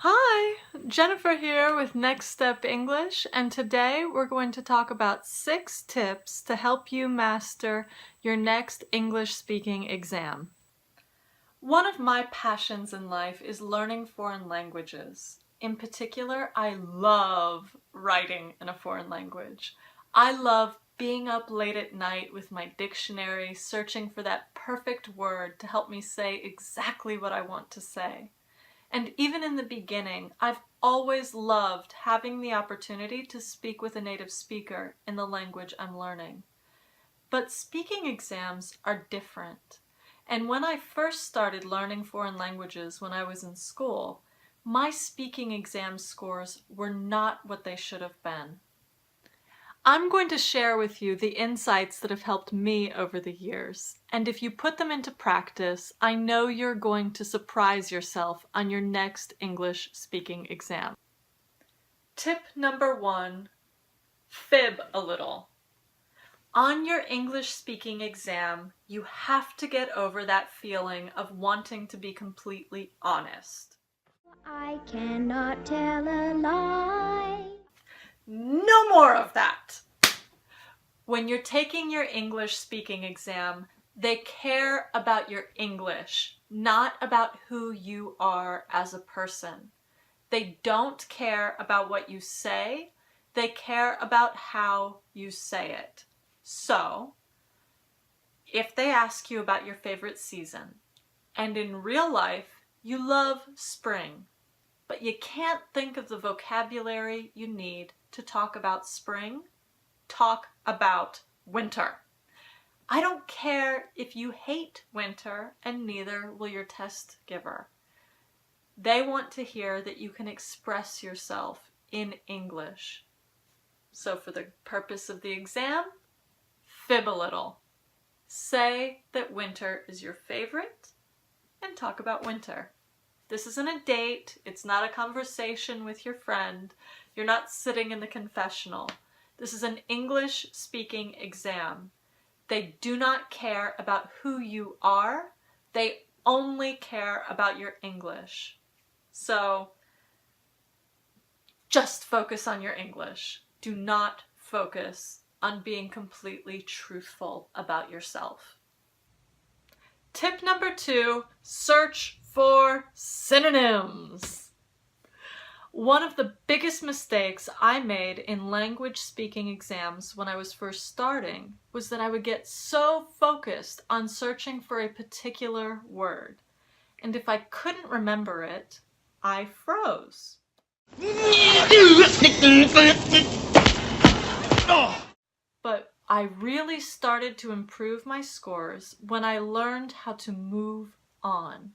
Hi, Jennifer here with Next Step English, and today we're going to talk about 6 tips to help you master your next English speaking exam. One of my passions in life is learning foreign languages. In particular, I love writing in a foreign language. I love being up late at night with my dictionary, searching for that perfect word to help me say exactly what I want to say. And even in the beginning, I've always loved having the opportunity to speak with a native speaker in the language I'm learning. But speaking exams are different. And when I first started learning foreign languages when I was in school, my speaking exam scores were not what they should have been. I'm going to share with you the insights that have helped me over the years, and if you put them into practice, I know you're going to surprise yourself on your next English speaking exam. Tip number 1, fib a little. On your English speaking exam, you have to get over that feeling of wanting to be completely honest. I cannot tell a lie. No more of that! When you're taking your English speaking exam, they care about your English, not about who you are as a person. They don't care about what you say, they care about how you say it. So, if they ask you about your favorite season, and in real life you love spring, but you can't think of the vocabulary you need to talk about spring, talk about winter. I don't care if you hate winter, and neither will your test giver. They want to hear that you can express yourself in English. So for the purpose of the exam, fib a little. Say that winter is your favorite and talk about winter. This isn't a date, it's not a conversation with your friend, you're not sitting in the confessional. This is an English speaking exam. They do not care about who you are, they only care about your English. So just focus on your English. Do not focus on being completely truthful about yourself. Tip number 2, search for synonyms. One of the biggest mistakes I made in language speaking exams when I was first starting was that I would get so focused on searching for a particular word. And if I couldn't remember it, I froze. But I really started to improve my scores when I learned how to move on.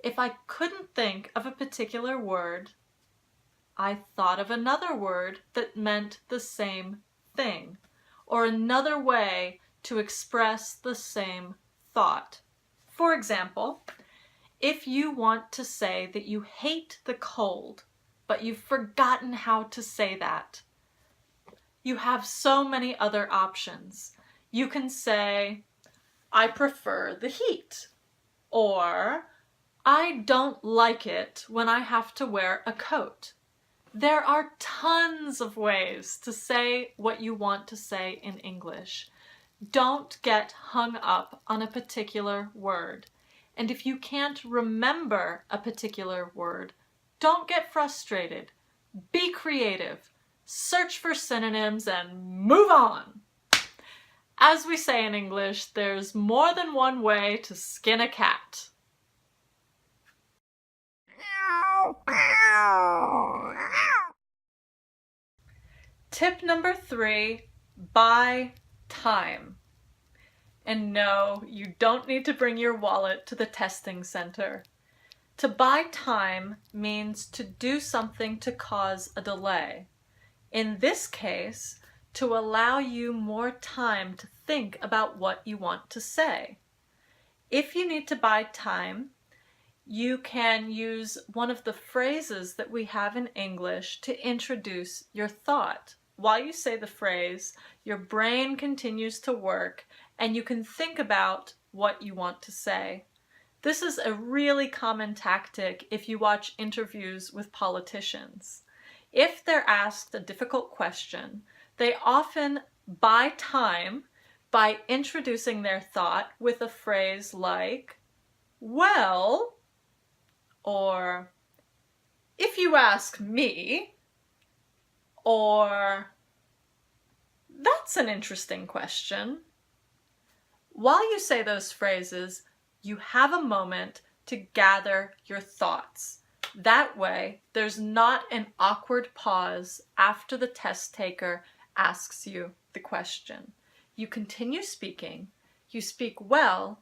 If I couldn't think of a particular word, I thought of another word that meant the same thing, or another way to express the same thought. For example, if you want to say that you hate the cold, but you've forgotten how to say that, you have so many other options. You can say, I prefer the heat, or I don't like it when I have to wear a coat. There are tons of ways to say what you want to say in English. Don't get hung up on a particular word. And if you can't remember a particular word, don't get frustrated. Be creative. Search for synonyms and move on. As we say in English, there's more than one way to skin a cat. Tip number 3, buy time. And no, you don't need to bring your wallet to the testing center. To buy time means to do something to cause a delay. In this case, to allow you more time to think about what you want to say. If you need to buy time, you can use one of the phrases that we have in English to introduce your thought. While you say the phrase, your brain continues to work and you can think about what you want to say. This is a really common tactic if you watch interviews with politicians. If they're asked a difficult question, they often buy time by introducing their thought with a phrase like, well, or if you ask me, or that's an interesting question. While you say those phrases, you have a moment to gather your thoughts. That way, there's not an awkward pause after the test taker asks you the question. You continue speaking, you speak well,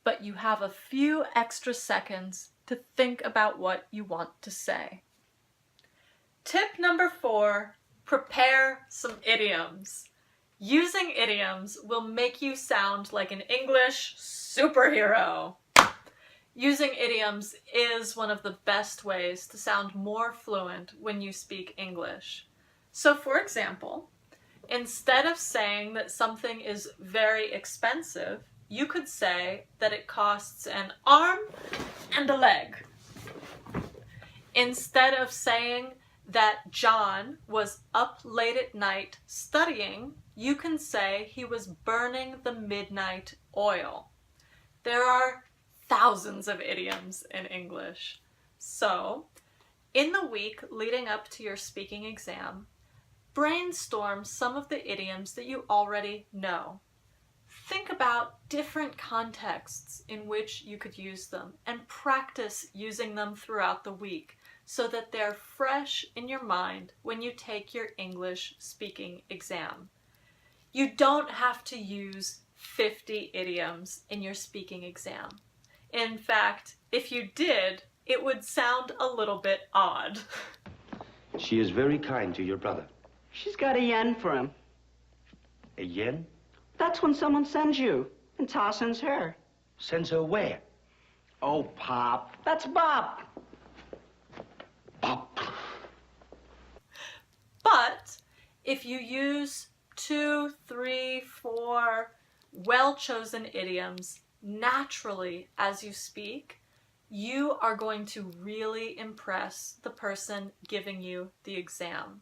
but you have a few extra seconds to think about what you want to say. Tip number 4, prepare some idioms. Using idioms will make you sound like an English superhero. Using idioms is one of the best ways to sound more fluent when you speak English. So for example, instead of saying that something is very expensive, you could say that it costs an arm and a leg. Instead of saying that John was up late at night studying, you can say he was burning the midnight oil. There are thousands of idioms in English. So, in the week leading up to your speaking exam, brainstorm some of the idioms that you already know. Think about different contexts in which you could use them and practice using them throughout the week so that they're fresh in your mind when you take your English speaking exam. You don't have to use 50 idioms in your speaking exam. In fact, if you did, it would sound a little bit odd. She is very kind to your brother. She's got a yen for him. A yen? That's when someone sends you, and Ta sends her. Sends her where? Oh, Pop, that's Bob. Pop. But if you use 2, 3, 4 well-chosen idioms naturally as you speak, you are going to really impress the person giving you the exam.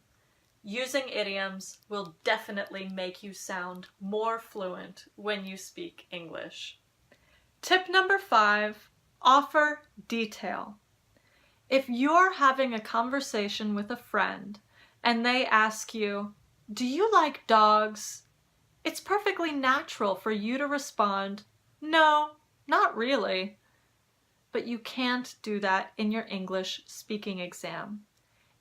Using idioms will definitely make you sound more fluent when you speak English. Tip number 5, offer detail. If you're having a conversation with a friend and they ask you, "Do you like dogs?" it's perfectly natural for you to respond, "No, not really." But you can't do that in your English speaking exam.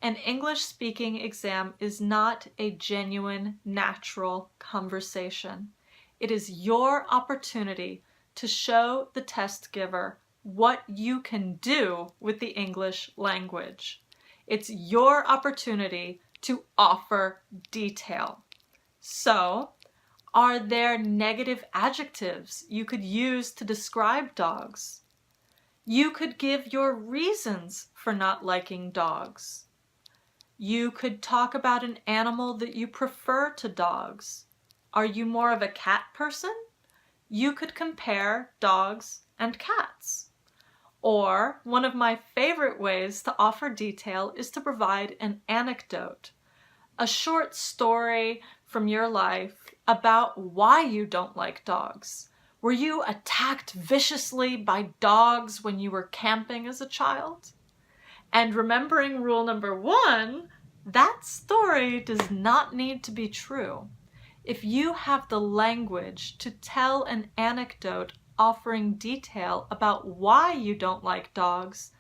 An English speaking exam is not a genuine, natural conversation. It is your opportunity to show the test giver what you can do with the English language. It's your opportunity to offer detail. So, are there negative adjectives you could use to describe dogs? You could give your reasons for not liking dogs. You could talk about an animal that you prefer to dogs. Are you more of a cat person? You could compare dogs and cats. Or, one of my favorite ways to offer detail is to provide an anecdote, a short story from your life about why you don't like dogs. Were you attacked viciously by dogs when you were camping as a child? And remembering rule number 1, that story does not need to be true. If you have the language to tell an anecdote offering detail about why you don't like dogs,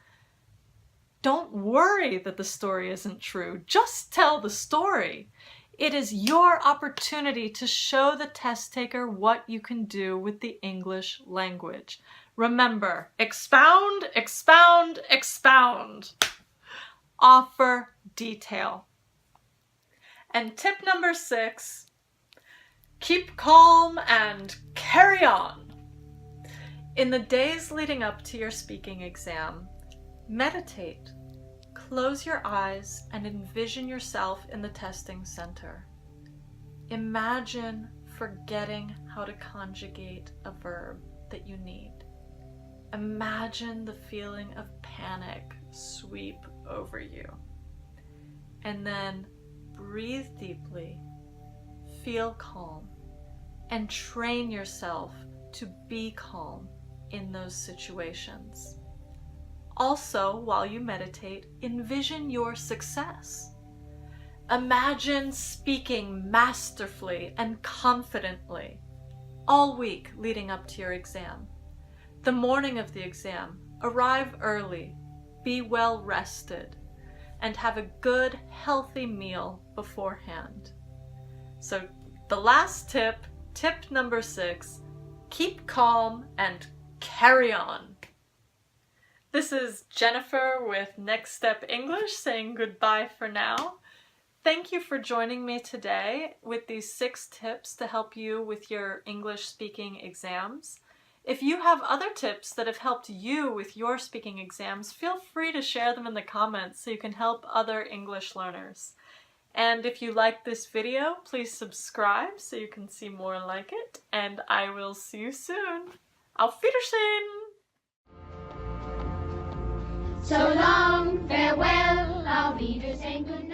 don't worry that the story isn't true. Just tell the story. It is your opportunity to show the test taker what you can do with the English language. Remember, expound, expound, expound. Offer detail. And tip number 6, keep calm and carry on. In the days leading up to your speaking exam, meditate. Close your eyes and envision yourself in the testing center. Imagine forgetting how to conjugate a verb that you need. Imagine the feeling of panic sweep over you. And then breathe deeply, feel calm, and train yourself to be calm in those situations. Also, while you meditate, envision your success. Imagine speaking masterfully and confidently all week leading up to your exam. The morning of the exam, arrive early, be well rested, and have a good, healthy meal beforehand. So the last tip, tip number 6, keep calm and carry on. This is Jennifer with Next Step English saying goodbye for now. Thank you for joining me today with these 6 tips to help you with your English speaking exams. If you have other tips that have helped you with your speaking exams, feel free to share them in the comments so you can help other English learners. And if you like this video, please subscribe so you can see more like it, and I will see you soon. Auf Wiedersehen! So long, farewell, auf Wiedersehen, good night.